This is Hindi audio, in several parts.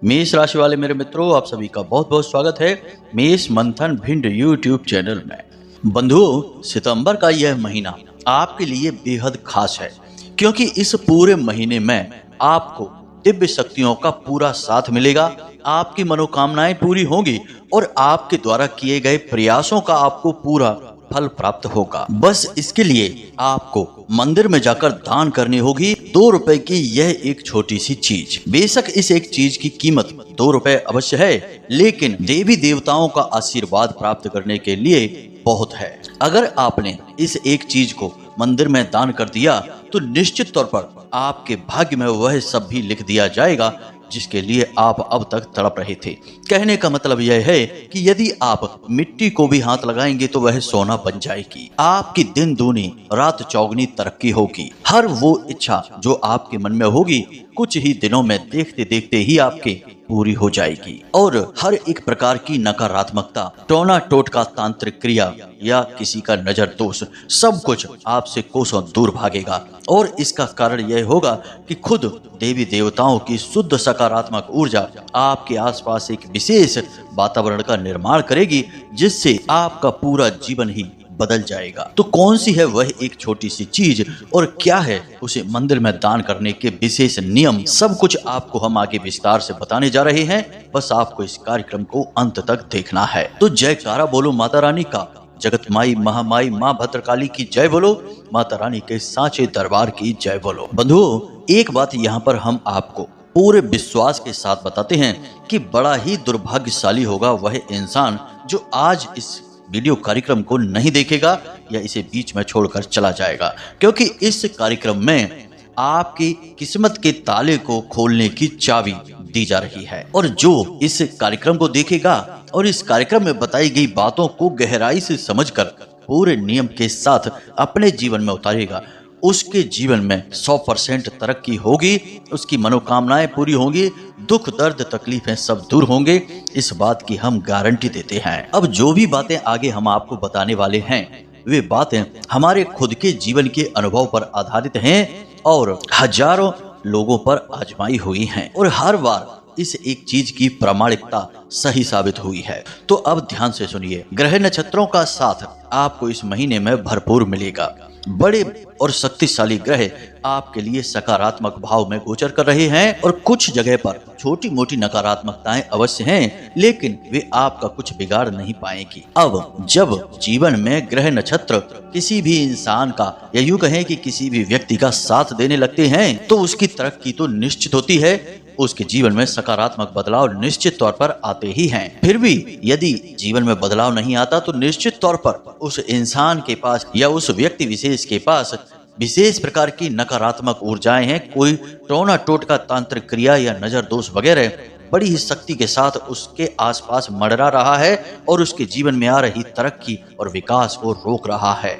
मेष राशि वाले मेरे मित्रों, आप सभी का बहुत बहुत स्वागत है मेष मंथन भिंड यूट्यूब चैनल में। बंधुओं, सितंबर का यह महीना आपके लिए बेहद खास है, क्योंकि इस पूरे महीने में आपको दिव्य शक्तियों का पूरा साथ मिलेगा। आपकी मनोकामनाएं पूरी होंगी और आपके द्वारा किए गए प्रयासों का आपको पूरा फल प्राप्त होगा। बस इसके लिए आपको मंदिर में जाकर दान करनी होगी 2 रुपए की यह एक छोटी सी चीज। बेशक इस एक चीज की कीमत 2 रुपए अवश्य है, लेकिन देवी देवताओं का आशीर्वाद प्राप्त करने के लिए बहुत है। अगर आपने इस एक चीज को मंदिर में दान कर दिया तो निश्चित तौर पर आपके भाग्य में वह सब भी लिख दिया जाएगा जिसके लिए आप अब तक तड़प रहे थे। कहने का मतलब यह है कि यदि आप मिट्टी को भी हाथ लगाएंगे तो वह सोना बन जाएगी। आपकी दिन दूनी रात चौगनी तरक्की होगी। हर वो इच्छा जो आपके मन में होगी कुछ ही दिनों में देखते देखते ही आपके पूरी हो जाएगी और हर एक प्रकार की नकारात्मकता, टोना टोटका, तांत्रिक क्रिया या किसी का नजर दोष सब कुछ आपसे कोसों दूर भागेगा। और इसका कारण यह होगा कि खुद देवी देवताओं की शुद्ध सकारात्मक ऊर्जा आपके आसपास एक विशेष वातावरण का निर्माण करेगी, जिससे आपका पूरा जीवन ही बदल जाएगा। तो कौन सी है वह एक छोटी सी चीज और क्या है उसे मंदिर में दान करने के विशेष नियम, सब कुछ आपको हम आगे विस्तार से बताने जा रहे हैं। बस आपको इस कार्यक्रम को अंत तक देखना है। तो जयकारा बोलो माता रानी का, जगत माई महामाई माँ भद्रकाली की जय बोलो, माता रानी के सांचे दरबार की जय बोलो। बंधुओं, एक बात यहाँ पर हम आपको पूरे विश्वास के साथ बताते हैं कि बड़ा ही दुर्भाग्यशाली होगा वह इंसान जो आज इस वीडियो कार्यक्रम को नहीं देखेगा या इसे बीच में छोड़कर चला जाएगा, क्योंकि इस कार्यक्रम में आपकी किस्मत के ताले को खोलने की चाबी दी जा रही है। और जो इस कार्यक्रम को देखेगा और इस कार्यक्रम में बताई गई बातों को गहराई से समझकर पूरे नियम के साथ अपने जीवन में उतारेगा, उसके जीवन में 100% तरक्की होगी, उसकी मनोकामनाएं पूरी होंगी, दुख दर्द तकलीफें सब दूर होंगे, इस बात की हम गारंटी देते हैं। अब जो भी बातें आगे हम आपको बताने वाले हैं वे बातें हमारे खुद के जीवन के अनुभव पर आधारित हैं और हजारों लोगों पर आजमाई हुई हैं और हर बार इस एक चीज की प्रामाणिकता सही साबित हुई है। तो अब ध्यान से सुनिए, ग्रह नक्षत्रों का साथ आपको इस महीने में भरपूर मिलेगा। बड़े और शक्तिशाली ग्रह आपके लिए सकारात्मक भाव में गोचर कर रहे हैं और कुछ जगह पर छोटी मोटी नकारात्मकताएं अवश्य हैं, लेकिन वे आपका कुछ बिगाड़ नहीं पाएंगी। अब जब जीवन में ग्रह नक्षत्र किसी भी इंसान का या यूं कहें कि किसी भी व्यक्ति का साथ देने लगते हैं तो उसकी तरक्की तो निश्चित होती है, उसके जीवन में सकारात्मक बदलाव निश्चित तौर पर आते ही हैं। फिर भी यदि जीवन में बदलाव नहीं आता तो निश्चित तौर पर उस इंसान के पास या उस व्यक्ति विशेष के पास विशेष प्रकार की नकारात्मक ऊर्जाएं हैं। कोई टोना टोटका, तांत्रिक क्रिया या नजर दोष वगैरह बड़ी ही शक्ति के साथ उसके आसपास मंडरा रहा है और उसके जीवन में आ रही तरक्की और विकास को रोक रहा है।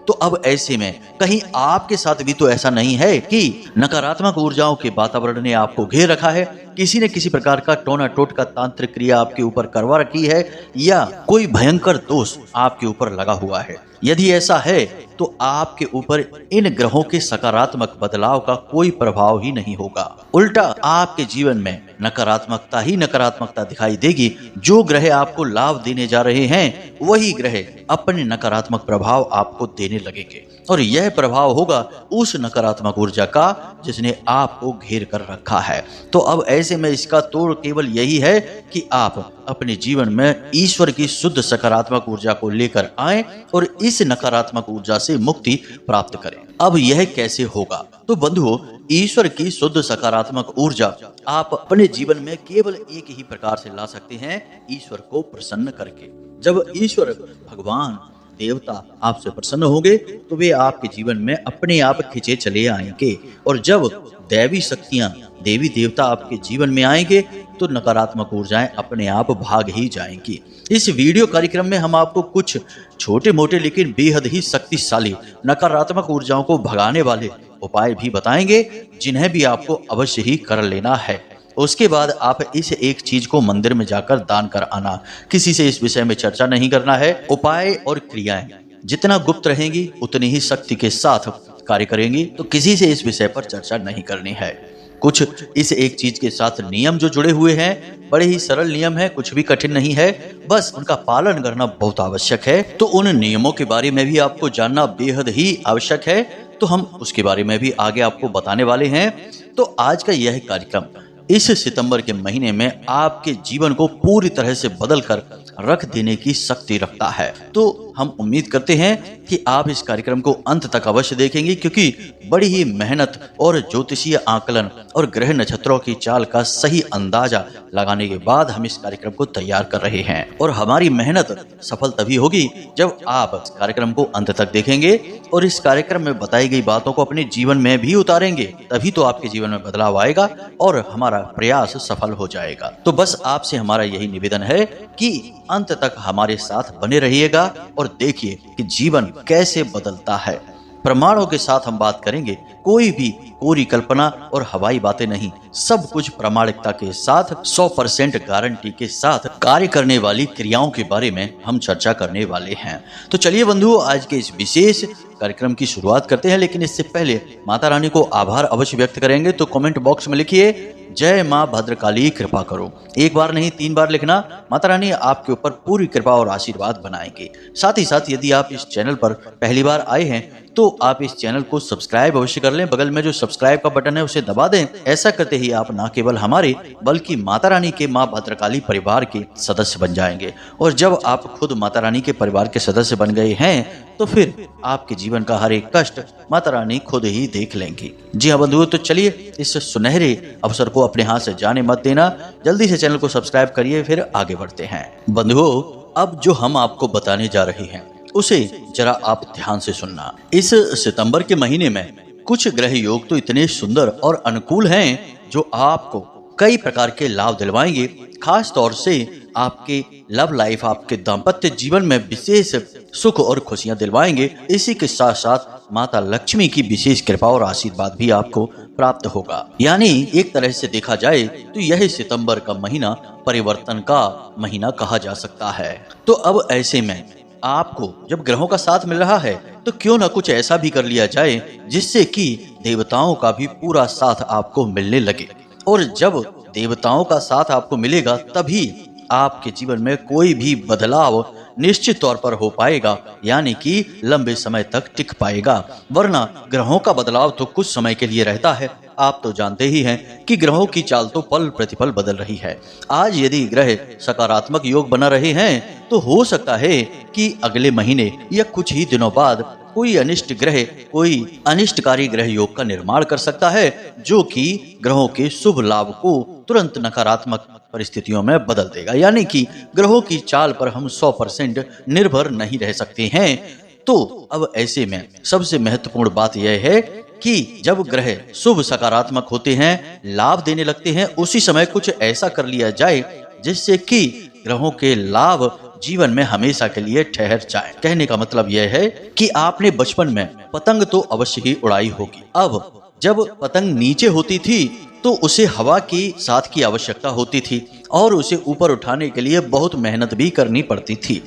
तो अब ऐसे में कहीं आपके साथ भी तो ऐसा नहीं है कि नकारात्मक ऊर्जाओं के वातावरण ने आपको घेर रखा है, किसी न किसी प्रकार का टोना टोटका, तांत्रिक क्रिया आपके ऊपर करवा रखी है या कोई भयंकर दोष आपके ऊपर लगा हुआ है। यदि ऐसा है तो आपके ऊपर इन ग्रहों के सकारात्मक बदलाव का कोई प्रभाव ही नहीं होगा, उल्टा आपके जीवन में नकारात्मकता ही नकारात्मकता दिखाई देगी। जो ग्रह आपको लाभ देने जा रहे हैं वही ग्रह अपने नकारात्मक प्रभाव आपको देने लगेंगे और यह प्रभाव होगा उस नकारात्मक ऊर्जा का जिसने आपको घेर कर रखा है। तो अब ऐसे में इसका तोड़ केवल यही है कि आप अपने जीवन में ईश्वर की शुद्ध सकारात्मक ऊर्जा को लेकर आएं और इस नकारात्मक ऊर्जा से मुक्ति प्राप्त करें। अब यह कैसे होगा? तो बंधुओं, ईश्वर की शुद्ध सकारात्मक ऊर्जा आप अपने जीवन में केवल एक ही प्रकार से ला सकते हैं, ईश्वर को प्रसन्न करके। जब ईश्वर भगवान देवता आपसे प्रसन्न होंगे तो वे आपके जीवन में अपने आप खिंचे चले आएंगे और जब दैवी शक्तियां, देवी देवता आपके जीवन में आएंगे तो नकारात्मक ऊर्जाएं अपने आप भाग ही जाएंगी। इस वीडियो कार्यक्रम में हम आपको कुछ छोटे मोटे लेकिन बेहद ही शक्तिशाली नकारात्मक ऊर्जाओं को भगाने वाले उपाय भी बताएंगे, जिन्हें भी आपको अवश्य ही कर लेना है। उसके बाद आप इस एक चीज को मंदिर में जाकर दान कर आना। किसी से इस विषय में चर्चा नहीं करना है। उपाय और क्रियाएं जितना गुप्त रहेंगी उतनी ही शक्ति के साथ कार्य करेंगी, तो किसी से इस विषय पर चर्चा नहीं करनी है। कुछ इस एक चीज के साथ नियम जो जुड़े हुए हैं, बड़े ही सरल नियम है, कुछ भी कठिन नहीं है, बस उनका पालन करना बहुत आवश्यक है। तो उन नियमों के बारे में भी आपको जानना बेहद ही आवश्यक है, तो हम उसके बारे में भी आगे आपको बताने वाले हैं। तो आज का यह कार्यक्रम इस सितंबर के महीने में आपके जीवन को पूरी तरह से बदल कर रख देने की शक्ति रखता है। तो हम उम्मीद करते हैं कि आप इस कार्यक्रम को अंत तक अवश्य देखेंगे, क्योंकि बड़ी ही मेहनत और ज्योतिषीय आकलन और ग्रह नक्षत्रों की चाल का सही अंदाजा लगाने के बाद हम इस कार्यक्रम को तैयार कर रहे हैं। और हमारी मेहनत सफल तभी होगी जब आप इस कार्यक्रम को अंत तक देखेंगे और इस कार्यक्रम में बताई गई बातों को अपने जीवन में भी उतारेंगे, तभी तो आपके जीवन में बदलाव आएगा और हमारा प्रयास सफल हो जाएगा। तो बस आपसे हमारा यही निवेदन है कि अंत तक हमारे साथ बने रहिएगा और देखिए कि जीवन कैसे बदलता है। प्रमाणों के साथ हम बात करेंगे, कोई भी कोरी कल्पना और हवाई बातें नहीं, सब कुछ प्रामाणिकता के साथ 100% गारंटी के साथ कार्य करने वाली क्रियाओं के बारे में हम चर्चा करने वाले हैं। तो चलिए बंधुओं, आज के इस विशेष कार्यक्रम की शुरुआत करते हैं, लेकिन इससे पहले माता रानी को आभार अवश्य व्यक्त करेंगे। तो कमेंट बॉक्स में लिखिए, जय माँ भद्रकाली कृपा करो। एक बार नहीं 3 बार लिखना। माता रानी आपके ऊपर पूरी कृपा और आशीर्वाद बनाएंगे। साथ ही साथ यदि आप इस चैनल पर पहली बार आए हैं तो आप इस चैनल को सब्सक्राइब अवश्य कर लें। बगल में जो सब्सक्राइब का बटन है उसे दबा दें। ऐसा करते ही आप न केवल हमारे बल्कि माता रानी के माँ भद्रकाली परिवार के सदस्य बन जाएंगे। और जब आप खुद माता रानी के परिवार के सदस्य बन गए हैं तो फिर आपके जीवन का हर एक कष्ट माता रानी खुद ही देख लेंगी। जी हाँ बंधुओं, तो चलिए इस सुनहरे अवसर को अपने हाथ से जाने मत देना। जल्दी से चैनल को सब्सक्राइब करिए, फिर आगे बढ़ते हैं। बंधुओं, अब जो हम आपको बताने जा रहे हैं उसे जरा आप ध्यान से सुनना। इस सितंबर के महीने में कुछ ग्रह योग तो इतने सुंदर और अनुकूल हैं जो आपको कई प्रकार के लाभ दिलवाएंगे। खास तौर से आपके लव लाइफ, आपके दाम्पत्य जीवन में विशेष सुख और खुशियां दिलवाएंगे। इसी के साथ साथ माता लक्ष्मी की विशेष कृपा और आशीर्वाद भी आपको प्राप्त होगा। यानी एक तरह से देखा जाए तो यह सितंबर का महीना परिवर्तन का महीना कहा जा सकता है। तो अब ऐसे में आपको जब ग्रहों का साथ मिल रहा है तो क्यों ना कुछ ऐसा भी कर लिया जाए जिससे कि देवताओं का भी पूरा साथ आपको मिलने लगे। और जब देवताओं का साथ आपको मिलेगा तभी आपके जीवन में कोई भी बदलाव निश्चित तौर पर हो पाएगा, यानी कि लंबे समय तक टिक पाएगा। वरना ग्रहों का बदलाव तो कुछ समय के लिए रहता है। आप तो जानते ही हैं कि ग्रहों की चाल तो पल प्रतिपल बदल रही है। आज यदि ग्रह सकारात्मक योग बना रहे हैं तो हो सकता है कि अगले महीने या कुछ ही दिनों बाद कोई अनिष्ट ग्रह, कोई अनिष्टकारी ग्रह योग का निर्माण कर सकता है, जो कि ग्रहों के शुभ लाभ को तुरंत नकारात्मक परिस्थितियों में बदल देगा। यानी कि ग्रहों की चाल पर हम 100% निर्भर नहीं रह सकते हैं। तो अब ऐसे में सबसे महत्वपूर्ण बात यह है कि जब ग्रह शुभ सकारात्मक होते हैं, लाभ देने लगते हैं, उसी समय कुछ ऐसा कर लिया जाए जिससे कि ग्रहों के लाभ जीवन में हमेशा के लिए ठहर जाए। कहने का मतलब यह है कि आपने बचपन में पतंग तो अवश्य ही उड़ाई होगी। अब जब पतंग नीचे होती थी तो उसे हवा की साथ की आवश्यकता होती थी और उसे ऊपर उठाने के लिए बहुत मेहनत भी करनी पड़ती थी।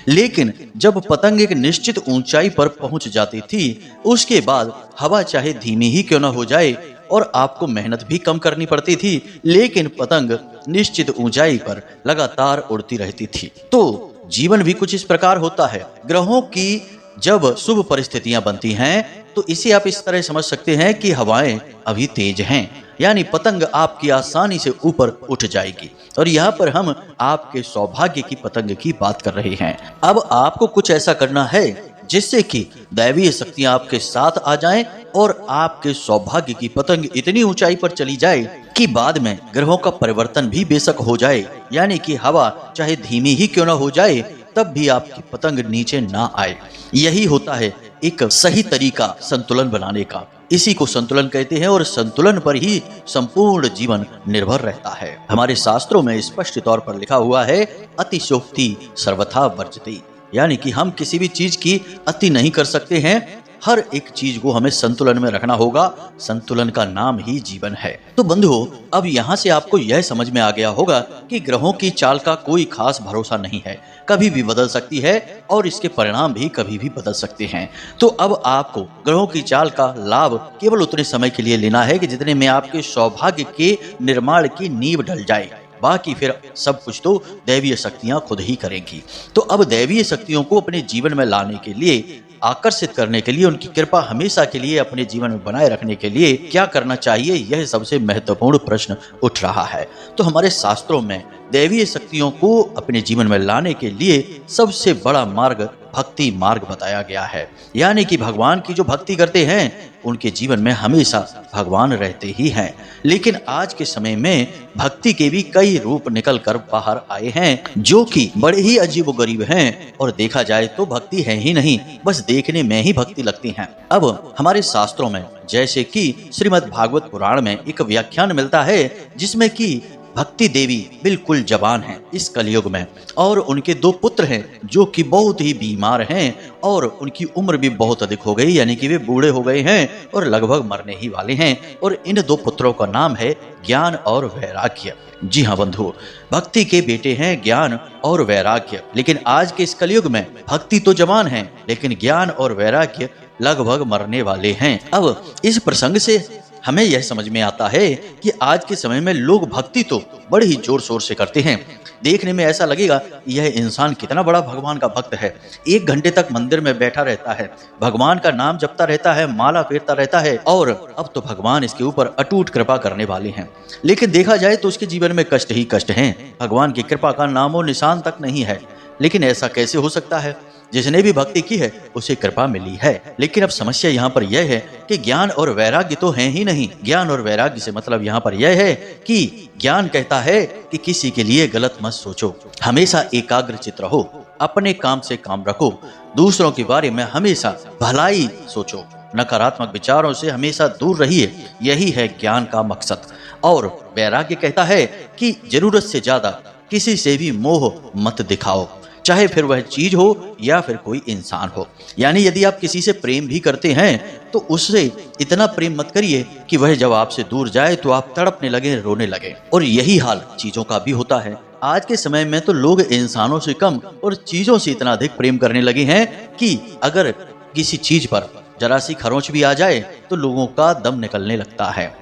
लेकिन जब पतंग एक निश्चित ऊंचाई पर पहुंच जाती थी, उसके बाद हवा चाहे धीमी ही क्यों न हो जाए और आपको मेहनत भी कम करनी पड़ती थी, लेकिन पतंग निश्चित ऊंचाई पर लगातार उड़ती रहती थी। तो जीवन भी कुछ इस प्रकार होता है। ग्रहों की जब शुभ परिस्थितियां बनती हैं तो इसे आप इस तरह समझ सकते हैं कि हवाएं अभी तेज हैं, यानी पतंग आपकी आसानी से ऊपर उठ जाएगी। और यहाँ पर हम आपके सौभाग्य की पतंग की बात कर रहे हैं। अब आपको कुछ ऐसा करना है जिससे कि दैवीय शक्तियां आपके साथ आ जाएं और आपके सौभाग्य की पतंग इतनी ऊंचाई पर चली जाए कि बाद में ग्रहों का परिवर्तन भी बेशक हो जाए, यानी कि हवा चाहे धीमी ही क्यों ना हो जाए तब भी आपकी पतंग नीचे ना आए। यही होता है एक सही तरीका संतुलन बनाने का। इसी को संतुलन कहते हैं और संतुलन पर ही संपूर्ण जीवन निर्भर रहता है। हमारे शास्त्रों में स्पष्ट तौर पर लिखा हुआ है, अतिशोक्ति सर्वथा वर्जते, यानी कि हम किसी भी चीज की अति नहीं कर सकते हैं। हर एक चीज को हमें संतुलन में रखना होगा। संतुलन का नाम ही जीवन है। तो बंधुओं, अब यहाँ से आपको यह समझ में आ गया होगा कि ग्रहों की चाल का कोई खास भरोसा नहीं है, कभी भी बदल सकती है और इसके परिणाम भी कभी भी बदल सकते हैं। तो अब आपको ग्रहों की चाल का लाभ केवल उतने समय के लिए लेना है कि जितने में आपके सौभाग्य के निर्माण की नींव ढल जाए। बाकी फिर सब कुछ तो दैवीय शक्तियां खुद ही करेंगी। तो अब दैवीय शक्तियों को अपने जीवन में लाने के लिए, आकर्षित करने के लिए, उनकी कृपा हमेशा के लिए अपने जीवन में बनाए रखने के लिए क्या करना चाहिए, यह सबसे महत्वपूर्ण प्रश्न उठ रहा है। तो हमारे शास्त्रों में दैवीय शक्तियों को अपने जीवन में लाने के लिए सबसे बड़ा मार्ग भक्ति मार्ग बताया गया है। यानी कि भगवान की जो भक्ति करते हैं उनके जीवन में हमेशा भगवान रहते ही हैं। लेकिन आज के समय में भक्ति के भी कई रूप निकल कर बाहर आए हैं जो कि बड़े ही अजीबोगरीब हैं, और देखा जाए तो भक्ति है ही नहीं, बस देखने में ही भक्ति लगती हैं। अब हमारे शास्त्रों में जैसे कि श्रीमद् भागवत पुराण में एक व्याख्यान मिलता है जिसमें कि भक्ति देवी बिल्कुल जवान हैं इस कलयुग में, और उनके 2 पुत्र हैं जो कि बहुत ही बीमार हैं और उनकी उम्र भी बहुत अधिक हो गई, यानी कि वे बूढ़े हो गए हैं और लगभग मरने ही वाले हैं। और इन 2 पुत्रों का नाम है ज्ञान और वैराग्य। जी हाँ बंधुओं, भक्ति के बेटे हैं ज्ञान और वैराग्य। लेकिन आज के इस कलयुग में भक्ति तो जवान है लेकिन ज्ञान और वैराग्य लगभग मरने वाले हैं। अब इस प्रसंग से हमें यह समझ में आता है कि आज के समय में लोग भक्ति तो बड़े ही जोर शोर से करते हैं। देखने में ऐसा लगेगा यह इंसान कितना बड़ा भगवान का भक्त है। 1 घंटे तक मंदिर में बैठा रहता है, भगवान का नाम जपता रहता है, माला फेरता रहता है, और अब तो भगवान इसके ऊपर अटूट कृपा करने वाले हैं। लेकिन देखा जाए तो उसके जीवन में कष्ट ही कष्ट हैं। भगवान की कृपा का नामो निशान तक नहीं है। लेकिन ऐसा कैसे हो सकता है? जिसने भी भक्ति की है उसे कृपा मिली है। लेकिन अब समस्या यहाँ पर यह है कि ज्ञान और वैराग्य तो हैं ही नहीं। ज्ञान और वैराग्य से मतलब यहाँ पर यह है कि ज्ञान कहता है कि किसी के लिए गलत मत सोचो, हमेशा एकाग्रचित्त रहो, अपने काम से काम रखो, दूसरों के बारे में हमेशा भलाई सोचो, नकारात्मक विचारों से हमेशा दूर रहिए। यही है ज्ञान का मकसद। और वैराग्य कहता है कि जरूरत से ज्यादा किसी से भी मोह मत दिखाओ, चाहे फिर वह चीज हो या फिर कोई इंसान हो। यानी यदि आप किसी से प्रेम भी करते हैं तो उससे इतना प्रेम मत करिए कि वह जब आपसे दूर जाए तो आप तड़पने लगे, रोने लगे। और यही हाल चीजों का भी होता है। आज के समय में तो लोग इंसानों से कम और चीजों से इतना अधिक प्रेम करने लगे हैं कि अगर किसी चीज पर जरा सी खरोंच भी आ जाए तो लोगों का दम निकलने लगता है।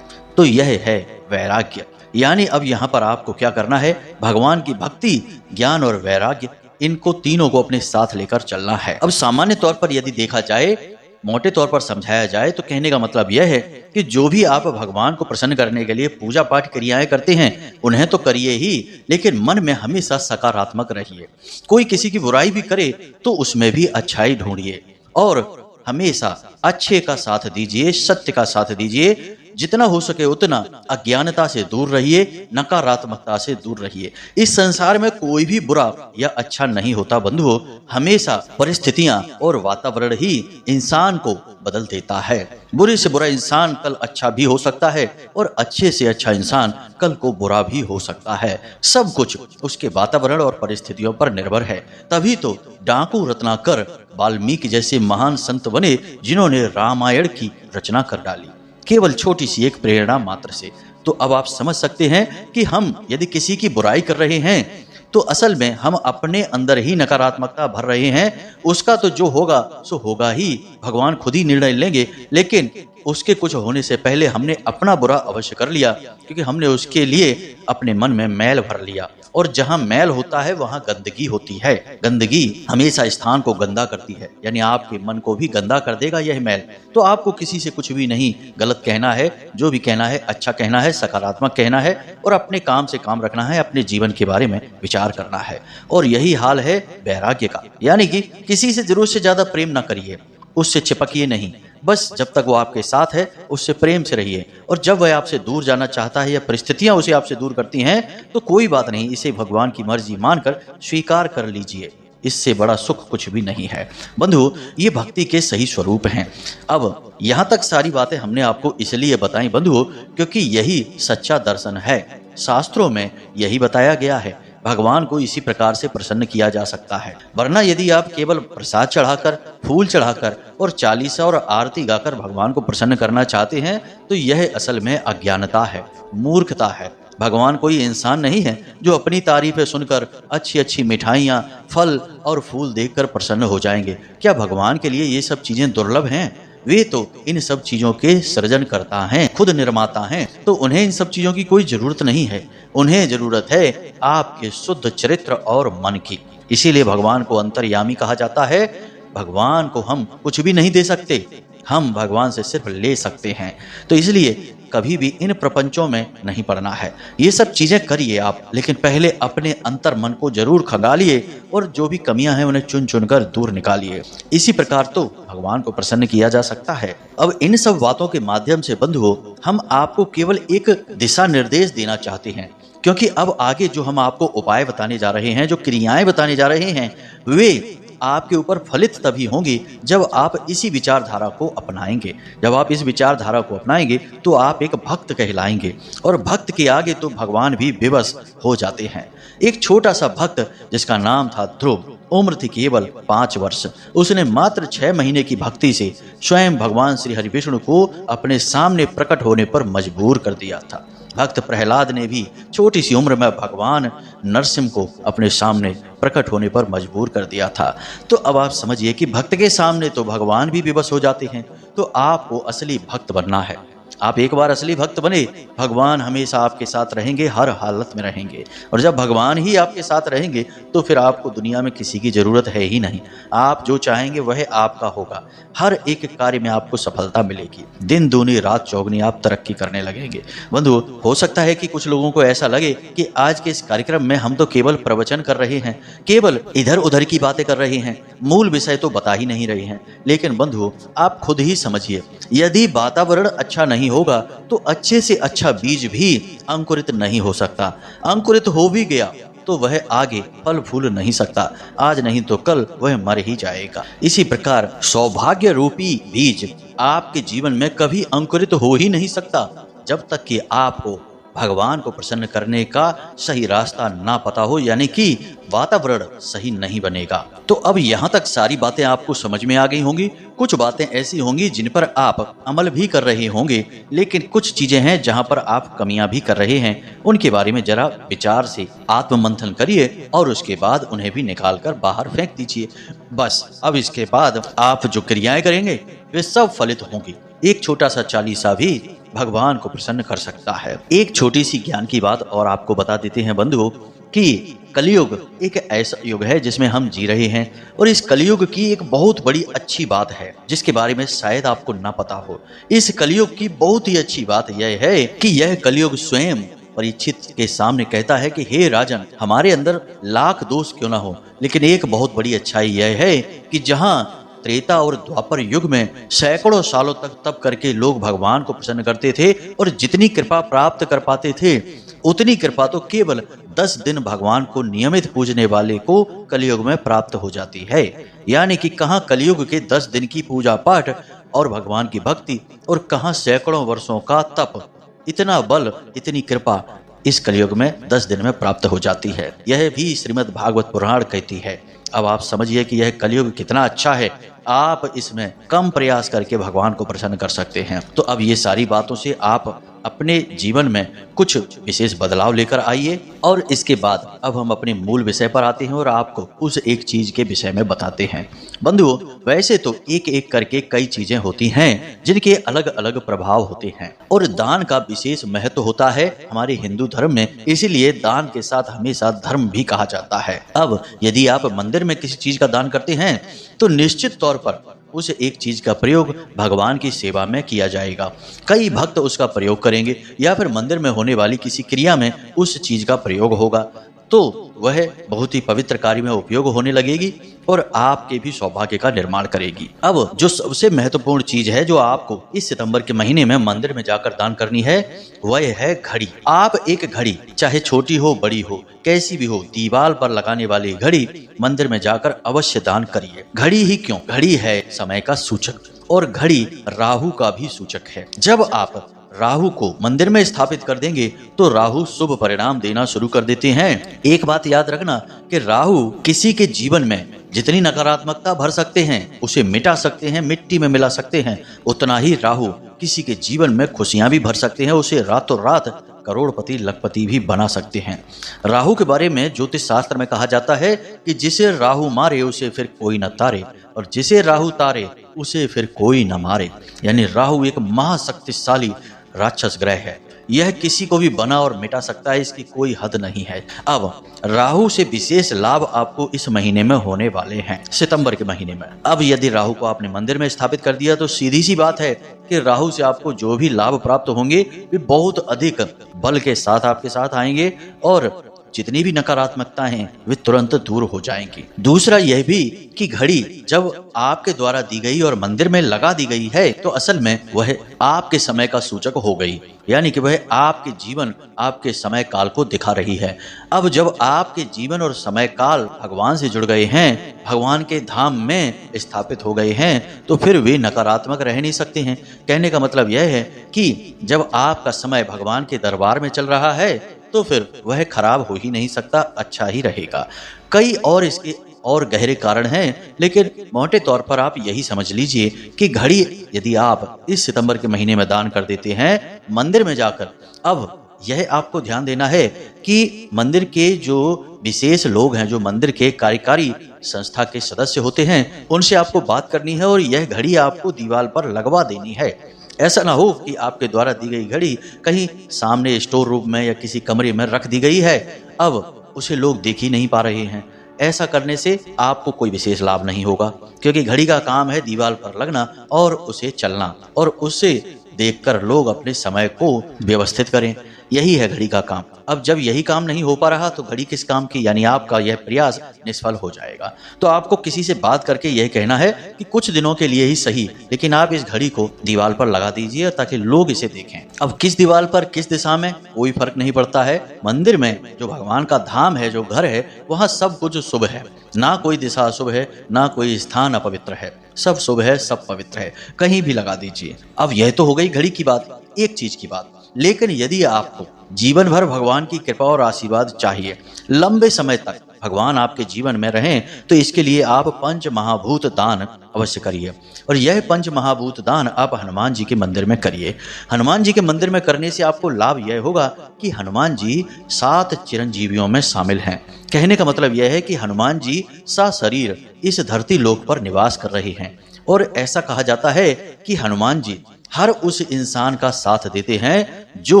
तो यह है वैराग्य। यानी अब यहाँ पर आपको क्या करना है? भगवान की भक्ति, ज्ञान और वैराग्य, इनको तीनों को अपने साथ लेकर चलना है। अब सामान्य तौर पर यदि देखा जाए, मोटे तौर पर समझाया जाए तो कहने का मतलब यह है कि जो भी आप भगवान को प्रसन्न करने के लिए पूजा पाठ क्रियाएं करते हैं उन्हें तो करिए ही, लेकिन मन में हमेशा सकारात्मक रहिए। कोई किसी की बुराई भी करे तो उसमें भी अच्छाई ढूंढिए और हमेशा अच्छे का साथ दीजिए, सत्य का साथ दीजिए। जितना हो सके उतना अज्ञानता से दूर रहिए, नकारात्मकता से दूर रहिए। इस संसार में कोई भी बुरा या अच्छा नहीं होता बंधुओं। हमेशा परिस्थितियां और वातावरण ही इंसान को बदल देता है। बुरे से बुरा इंसान कल अच्छा भी हो सकता है और अच्छे से अच्छा इंसान कल को बुरा भी हो सकता है। सब कुछ उसके वातावरण और परिस्थितियों पर निर्भर है। तभी तो डाकू रत्नाकर वाल्मीकि जैसे महान संत बने जिन्होंने रामायण की रचना कर डाली, केवल छोटी सी एक प्रेरणा मात्र से। तो अब आप समझ सकते हैं कि हम यदि किसी की बुराई कर रहे हैं तो असल में हम अपने अंदर ही नकारात्मकता भर रहे हैं। उसका तो जो होगा सो होगा ही, भगवान खुद ही निर्णय लेंगे। लेकिन उसके कुछ होने से पहले हमने अपना बुरा अवश्य कर लिया, क्योंकि हमने उसके लिए अपने मन में मैल भर लिया। और जहां मैल होता है वहां गंदगी होती है। गंदगी हमेशा स्थान को गंदा करती है, यानी आपके मन को भी गंदा कर देगा यह मैल। तो आपको किसी से कुछ भी नहीं गलत कहना है, जो भी कहना है अच्छा कहना है, सकारात्मक कहना है और अपने काम से काम रखना है, अपने जीवन के बारे में विचार करना है। और यही हाल है वैराग्य का। यानी कि किसी से जरूरत से ज्यादा प्रेम ना करिए, उससे चिपकिए नहीं, बस जब तक वो आपके साथ है उससे प्रेम से रहिए। और जब वह आपसे दूर जाना चाहता है या परिस्थितियां उसे आपसे दूर करती हैं तो कोई बात नहीं, इसे भगवान की मर्जी मानकर स्वीकार कर लीजिए। इससे बड़ा सुख कुछ भी नहीं है। बंधु, ये भक्ति के सही स्वरूप हैं। अब यहाँ तक सारी बातें हमने आपको इसलिए बताई बंधु क्योंकि यही सच्चा दर्शन है। शास्त्रों में यही बताया गया है भगवान को इसी प्रकार से प्रसन्न किया जा सकता है। वरना यदि आप केवल प्रसाद चढ़ाकर, फूल चढ़ाकर और चालीसा और आरती गाकर भगवान को प्रसन्न करना चाहते हैं तो यह असल में अज्ञानता है, मूर्खता है। भगवान कोई इंसान नहीं है जो अपनी तारीफें सुनकर अच्छी अच्छी मिठाइयाँ, फल और फूल देखकर प्रसन्न हो जाएंगे। क्या भगवान के लिए ये सब चीजें दुर्लभ हैं? वे तो इन सब चीजों के सृजन करता हैं, खुद निर्माता हैं, तो उन्हें इन सब चीजों की कोई जरूरत नहीं है। उन्हें जरूरत है आपके शुद्ध चरित्र और मन की। इसीलिए भगवान को अंतर्यामी कहा जाता है। भगवान को हम कुछ भी नहीं दे सकते, हम भगवान से सिर्फ ले सकते हैं। तो इसलिए कभी भी इन प्रपंचों में नहीं पड़ना है। ये सब चीजें करिए आप, लेकिन पहले अपने अंतर मन को जरूर खंगालिए और जो भी कमियां हैं उन्हें चुन चुनकर दूर निकालिए। इसी प्रकार तो भगवान को प्रसन्न किया जा सकता है। अब इन सब बातों के माध्यम से बंधुओं, हम आपको केवल एक दिशा निर्देश देना चाहते हैं, क्योंकि अब आगे जो हम आपको उपाय बताने जा रहे हैं, जो क्रियाएं बताने जा रहे हैं, वे आपके ऊपर फलित तभी होंगी जब आप इसी विचारधारा को अपनाएंगे। जब आप इस विचारधारा को अपनाएंगे तो आप एक भक्त कहलाएंगे, और भक्त के आगे तो भगवान भी विवश हो जाते हैं। एक छोटा सा भक्त जिसका नाम था ध्रुव, उम्र थी केवल 5 वर्ष, उसने मात्र 6 महीने की भक्ति से स्वयं भगवान श्री हरि विष्णु को अपने सामने प्रकट होने पर मजबूर कर दिया था। भक्त प्रहलाद ने भी छोटी सी उम्र में भगवान नरसिंह को अपने सामने प्रकट होने पर मजबूर कर दिया था। तो अब आप समझिए कि भक्त के सामने तो भगवान भी विवश हो जाते हैं। तो आपको असली भक्त बनना है। आप एक बार असली भक्त बने, भगवान हमेशा आपके साथ रहेंगे, हर हालत में रहेंगे। और जब भगवान ही आपके साथ रहेंगे तो फिर आपको दुनिया में किसी की जरूरत है ही नहीं। आप जो चाहेंगे वह आपका होगा। हर एक कार्य में आपको सफलता मिलेगी। दिन दूनी रात चौगनी आप तरक्की करने लगेंगे। बंधु, हो सकता है कि कुछ लोगों को ऐसा लगे कि आज के इस कार्यक्रम में हम तो केवल प्रवचन कर रहे हैं, केवल इधर उधर की बातें कर रहे हैं, मूल विषय तो बता ही नहीं रहे हैं। लेकिन बंधु, आप खुद ही समझिए, यदि वातावरण अच्छा नहीं होगा तो अच्छे से अच्छा बीज भी अंकुरित नहीं हो सकता। अंकुरित हो भी गया तो वह आगे फल फूल नहीं सकता। आज नहीं तो कल वह मर ही जाएगा। इसी प्रकार सौभाग्य रूपी बीज आपके जीवन में कभी अंकुरित हो ही नहीं सकता जब तक कि आपको भगवान को प्रसन्न करने का सही रास्ता ना पता हो, यानी कि वातावरण सही नहीं बनेगा। तो अब यहाँ तक सारी बातें आपको समझ में आ गई होंगी। कुछ बातें ऐसी होंगी जिन पर आप अमल भी कर रहे होंगे, लेकिन कुछ चीजें हैं जहाँ पर आप कमियां भी कर रहे हैं। उनके बारे में जरा विचार से आत्म मंथन करिए और उसके बाद उन्हें भी निकाल कर बाहर फेंक दीजिए। बस अब इसके बाद आप जो क्रियाएं करेंगे वे सब फलित होंगी। एक छोटा सा चालीसा भी भगवान को प्रसन्न कर सकता है। एक छोटी सी ज्ञान की बात और आपको बता देते हैं बंधुओं कि कलयुग एक ऐसा युग है जिसमें हम जी रहे हैं, और इस कलयुग की एक बहुत बड़ी अच्छी बात है जिसके बारे में शायद आपको ना पता हो। इस कलयुग की बहुत ही अच्छी बात यह है कि यह कलयुग स्वयं परीक्षित के सामने कहता है कि हे राजन, हमारे अंदर लाख दोष क्यों ना हो, लेकिन एक बहुत बड़ी अच्छाई यह है कि जहाँ त्रेता और द्वापर युग में सैकड़ों सालों तक तप करके लोग भगवान को प्रसन्न करते थे और जितनी कृपा प्राप्त कर पाते थे उतनी कृपा तो केवल 10 दिन भगवान को नियमित पूजने वाले को कलयुग में प्राप्त हो जाती है। यानी कि कहाँ कलयुग के 10 दिन की पूजा पाठ और भगवान की भक्ति, और कहाँ सैकड़ों वर्षों का तप। इतना बल, इतनी कृपा इस कलयुग में 10 दिन में प्राप्त हो जाती है। यह भी श्रीमद् भागवत पुराण कहती है। अब आप समझिए कि यह कलयुग कितना अच्छा है। आप इसमें कम प्रयास करके भगवान को प्रसन्न कर सकते हैं। तो अब ये सारी बातों से आप अपने जीवन में कुछ विशेष बदलाव लेकर आइए, और इसके बाद अब हम अपने मूल विषय पर आते हैं और आपको उस एक चीज के विषय में बताते हैं। बंधुओं, वैसे तो एक एक करके कई चीजें होती हैं जिनके अलग अलग प्रभाव होते हैं, और दान का विशेष महत्व होता है हमारे हिंदू धर्म में। इसीलिए दान के साथ हमेशा धर्म भी कहा जाता है। अब यदि आप मंदिर में किसी चीज का दान करते हैं तो निश्चित तौर पर उस एक चीज का प्रयोग भगवान की सेवा में किया जाएगा। कई भक्त उसका प्रयोग करेंगे, या फिर मंदिर में होने वाली किसी क्रिया में उस चीज का प्रयोग होगा, तो वह बहुत ही पवित्र कार्य में उपयोग होने लगेगी और आपके भी सौभाग्य का निर्माण करेगी। अब जो सबसे महत्वपूर्ण चीज है जो आपको इस सितंबर के महीने में मंदिर में जाकर दान करनी है, वह है घड़ी। आप एक घड़ी, चाहे छोटी हो बड़ी हो, कैसी भी हो, दीवार पर लगाने वाली घड़ी मंदिर में जाकर अवश्य दान करिए। घड़ी ही क्यों, घड़ी है समय का सूचक, और घड़ी राहु का भी सूचक है। जब आप राहु को मंदिर में स्थापित कर देंगे तो राहु शुभ परिणाम देना शुरू कर देते हैं। एक बात याद रखना कि राहु किसी के जीवन में जितनी नकारात्मकता भर सकते हैं, उसे मिटा सकते हैं, मिट्टी में मिला सकते हैं, उतना ही राहु किसी के जीवन में खुशियां भी भर सकते हैं, उसे रातों रात करोड़पति लखपति भी बना सकते हैं। राहु के बारे में ज्योतिष शास्त्र में कहा जाता है कि जिसे राहु मारे उसे फिर कोई न तारे, और जिसे राहु तारे उसे फिर कोई न मारे। यानी राहु एक महाशक्तिशाली राक्षस ग्रह है, यह किसी को भी बना और मिटा सकता है, इसकी कोई हद नहीं है। अब राहु से विशेष लाभ आपको इस महीने में होने वाले हैं, सितंबर के महीने में। अब यदि राहु को आपने मंदिर में स्थापित कर दिया तो सीधी सी बात है कि राहु से आपको जो भी लाभ प्राप्त होंगे वे बहुत अधिक बल के साथ आपके साथ आएंगे और जितनी भी नकारात्मकता हैं वे तुरंत दूर हो जाएंगी। दूसरा यह भी कि घड़ी जब आपके द्वारा दी गई और मंदिर में लगा दी गई है तो असल में वह आपके समय का सूचक हो गई, यानी कि वह आपके जीवन आपके समय काल को दिखा रही है। अब जब आपके जीवन और समय काल भगवान से जुड़ गए हैं, भगवान के धाम में स्थापित हो गए हैं, तो फिर वे नकारात्मक रह नहीं सकते हैं। कहने का मतलब यह है कि जब आपका समय भगवान के दरबार में चल रहा है तो फिर वह खराब हो ही नहीं सकता, अच्छा ही रहेगा। कई और इसके और गहरे कारण हैं, लेकिन मोटे तौर पर आप यही समझ लीजिए कि घड़ी यदि आप इस सितंबर के महीने में दान कर देते हैं मंदिर में जाकर, अब यह आपको ध्यान देना है कि मंदिर के जो विशेष लोग हैं, जो मंदिर के कार्यकारी संस्था के सदस्य होते हैं, उनसे आपको बात करनी है और यह घड़ी आपको दीवार पर लगवा देनी है। ऐसा ना हो कि आपके द्वारा दी गई घड़ी कहीं सामने स्टोर रूम में या किसी कमरे में रख दी गई है, अब उसे लोग देख ही नहीं पा रहे हैं। ऐसा करने से आपको कोई विशेष लाभ नहीं होगा, क्योंकि घड़ी का काम है दीवार पर लगना और उसे चलना, और उससे देखकर लोग अपने समय को व्यवस्थित करें। यही है घड़ी का काम। अब जब यही काम नहीं हो पा रहा तो घड़ी किस काम की, यानी आपका यह प्रयास निष्फल हो जाएगा। तो आपको किसी से बात करके यह कहना है कि कुछ दिनों के लिए ही सही, लेकिन आप इस घड़ी को दीवार पर लगा दीजिए ताकि लोग इसे देखें। अब किस दीवार पर किस दिशा में कोई फर्क नहीं पड़ता है। मंदिर में जो भगवान का धाम है, जो घर है, वहाँ सब कुछ शुभ है, ना कोई दिशा अशुभ है, ना कोई स्थान अपवित्र है, सब शुभ है, सब पवित्र है, कहीं भी लगा दीजिए। अब यह तो हो गई घड़ी की बात, एक चीज की बात। लेकिन यदि आपको जीवन भर भगवान की कृपा और आशीर्वाद चाहिए, लंबे समय तक भगवान आपके जीवन में रहें, तो इसके लिए आप पंच महाभूत दान अवश्य करिए। और यह पंच महाभूत दान आप हनुमान जी के मंदिर में करिए। हनुमान जी के मंदिर में करने से आपको लाभ यह होगा कि हनुमान जी 7 चिरंजीवियों में शामिल हैं। कहने का मतलब यह है कि हनुमान जी सशरीर इस धरती लोक पर निवास कर रहे हैं, और ऐसा कहा जाता है कि हनुमान जी हर उस इंसान का साथ देते हैं जो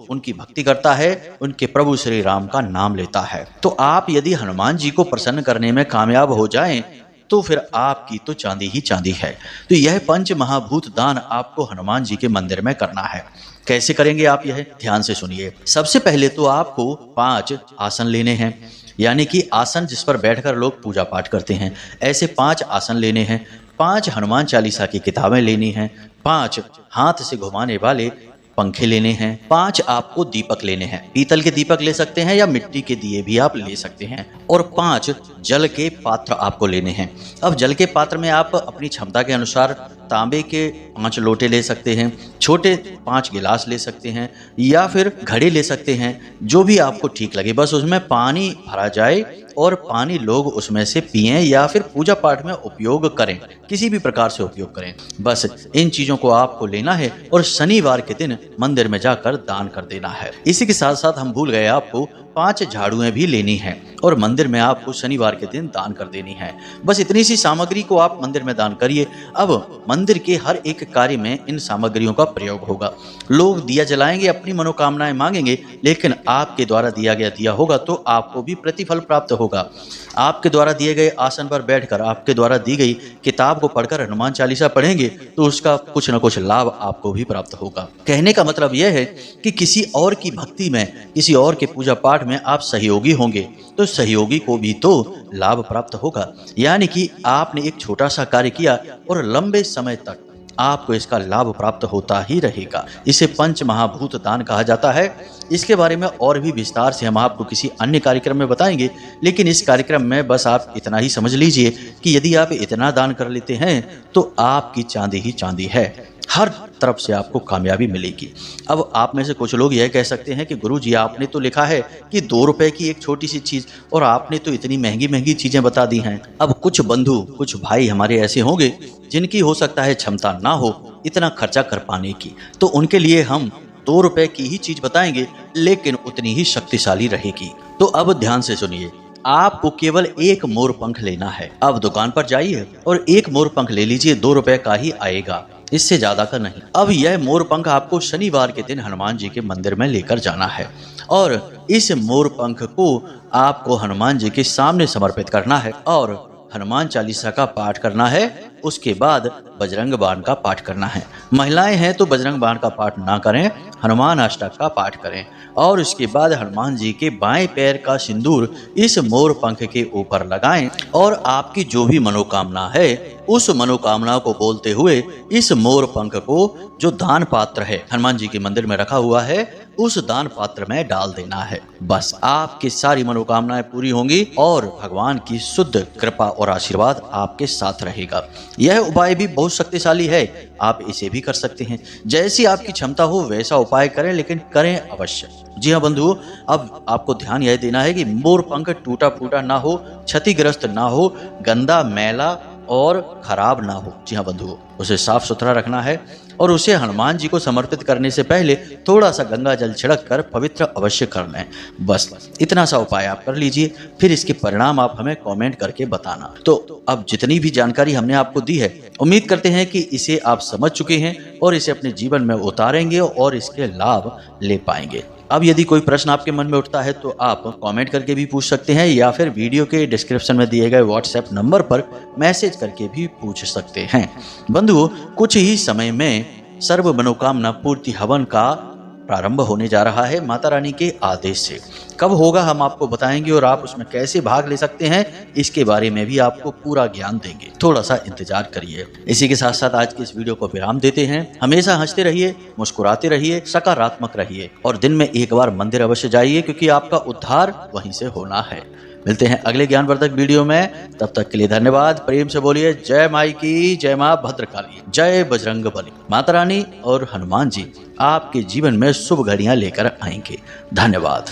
उनकी भक्ति करता है, उनके प्रभु श्री राम का नाम लेता है। तो आप यदि हनुमान जी को प्रसन्न करने में कामयाब हो जाएं, तो फिर आपकी तो चांदी ही चांदी है। तो यह पंच महाभूत दान आपको हनुमान जी के मंदिर में करना है। कैसे करेंगे आप, यह ध्यान से सुनिए। सबसे पहले तो आपको 5 आसन लेने हैं, यानी कि आसन जिस पर बैठकर लोग पूजा पाठ करते हैं, ऐसे 5 आसन लेने हैं। 5 हनुमान चालीसा की किताबें लेनी हैं। 5 हाथ से घुमाने वाले पंखे लेने हैं। 5 आपको दीपक लेने हैं। पीतल के दीपक ले सकते हैं या मिट्टी के दिए भी आप ले सकते हैं। और 5 जल के पात्र आपको लेने हैं। अब जल के पात्र में आप अपनी क्षमता के अनुसार तांबे के 5 लोटे ले सकते हैं, छोटे 5 गिलास ले सकते हैं, या फिर घड़े ले सकते हैं, जो भी आपको ठीक लगे। बस उसमें पानी भरा जाए और पानी लोग उसमें से पिएं या फिर पूजा पाठ में उपयोग करें, किसी भी प्रकार से उपयोग करें। बस इन चीजों को आपको लेना है और शनिवार के दिन मंदिर में जाकर दान कर देना है। इसी के साथ साथ हम भूल गए, आपको 5 झाड़ुएं भी लेनी हैं और मंदिर में आपको शनिवार के दिन दान कर देनी है। बस इतनी सी सामग्री को आप मंदिर में दान करिए। अब मंदिर के हर एक कार्य में इन सामग्रियों का प्रयोग होगा। लोग दिया जलाएंगे, अपनी मनोकामनाएं मांगेंगे, लेकिन आपके द्वारा दिया गया दिया होगा तो आपको भी प्रतिफल प्राप्त होगा। आपके द्वारा दिए गए आसन पर बैठकर, आपके द्वारा दी गई किताब को पढ़कर हनुमान चालीसा पढ़ेंगे तो उसका कुछ न कुछ लाभ आपको भी प्राप्त होगा। कहने का मतलब यह है कि किसी और की भक्ति में, किसी और के पूजा पाठ में आप सहयोगी होंगे तो सहयोगी को भी तो लाभ प्राप्त होगा। यानी कि आपने एक छोटा सा कार्य किया और लंबे समय तक आपको इसका लाभ प्राप्त होता ही रहेगा। इसे पंच महाभूत दान कहा जाता है। इसके बारे में और भी विस्तार से हम आपको किसी अन्य कार्यक्रम में बताएंगे, लेकिन इस कार्यक्रम में बस आप इतना ही समझ लीजिए कि यदि आप इतना दान कर लेते हैं तो आपकी चांदी ही चांदी है। हर तरफ से आपको कामयाबी मिलेगी। अब आप में से कुछ लोग यह कह सकते हैं कि गुरुजी आपने तो लिखा है कि 2 रुपए की एक छोटी सी चीज़, और आपने तो इतनी महंगी महंगी चीज़ें बता दी हैं। अब कुछ बंधु, कुछ भाई हमारे ऐसे होंगे जिनकी हो सकता है क्षमता ना हो इतना खर्चा कर पाने की, तो उनके लिए हम 2 रुपए की ही चीज़ बताएंगे, लेकिन उतनी ही शक्तिशाली रहेगी। तो अब ध्यान से सुनिए, आपको केवल एक मोर पंख लेना है। अब दुकान पर जाइए और एक मोर पंख ले लीजिए, 2 रुपए का ही आएगा, इससे ज्यादा का नहीं। अब यह मोर पंख आपको शनिवार के दिन हनुमान जी के मंदिर में लेकर जाना है, और इस मोर पंख को आपको हनुमान जी के सामने समर्पित करना है, और हनुमान चालीसा का पाठ करना है। उसके बाद बजरंग बाण का पाठ करना है। महिलाएं हैं तो बजरंग बाण का पाठ ना करें, हनुमान अष्टक का पाठ करें, और उसके बाद हनुमान जी के बाएं पैर का सिंदूर इस मोर पंख के ऊपर लगाएं, और आपकी जो भी मनोकामना है उस मनोकामना को बोलते हुए इस मोर पंख को जो दान पात्र है हनुमान जी के मंदिर में रखा हुआ है उस दान पात्र में डाल देना है। बस आपकी सारी मनोकामनाएं पूरी होंगी और भगवान की शुद्ध कृपा और आशीर्वाद आपके साथ रहेगा। यह उपाय भी बहुत शक्तिशाली है, आप इसे भी कर सकते हैं। जैसी आपकी क्षमता हो वैसा उपाय करें, लेकिन करें अवश्य। जी हाँ बंधुओं, अब आपको ध्यान यह देना है कि मोर पंख टूटा फूटा ना हो, क्षतिग्रस्त ना हो, गंदा मैला और खराब ना हो। जी हाँ बंधुओं, उसे साफ सुथरा रखना है, और उसे हनुमान जी को समर्पित करने से पहले थोड़ा सा गंगा जल छिड़क कर पवित्र अवश्य कर लें। बस इतना सा उपाय आप कर लीजिए, फिर इसके परिणाम आप हमें कमेंट करके बताना। तो अब जितनी भी जानकारी हमने आपको दी है, उम्मीद करते हैं कि इसे आप समझ चुके हैं और इसे अपने जीवन में उतारेंगे और इसके लाभ ले पाएंगे। अब यदि कोई प्रश्न आपके मन में उठता है तो आप कमेंट करके भी पूछ सकते हैं, या फिर वीडियो के डिस्क्रिप्शन में दिए गए व्हाट्सएप नंबर पर मैसेज करके भी पूछ सकते हैं। बंधुओं, कुछ ही समय में सर्व मनोकामना पूर्ति हवन का प्रारंभ होने जा रहा है माता रानी के आदेश से। कब होगा हम आपको बताएंगे, और आप उसमें कैसे भाग ले सकते हैं इसके बारे में भी आपको पूरा ज्ञान देंगे। थोड़ा सा इंतजार करिए। इसी के साथ साथ आज की इस वीडियो को विराम देते हैं। हमेशा हंसते रहिए, मुस्कुराते रहिए, सकारात्मक रहिए, और दिन में एक बार मंदिर अवश्य जाइए, क्योंकि आपका उद्धार वहीं से होना है। मिलते हैं अगले ज्ञानवर्धक वीडियो में, तब तक के लिए धन्यवाद। प्रेम से बोलिए जय माई की, जय माँ भद्रकाली, जय बजरंग बली। माता रानी और हनुमान जी आपके जीवन में शुभ घड़ियां लेकर आएंगे। धन्यवाद।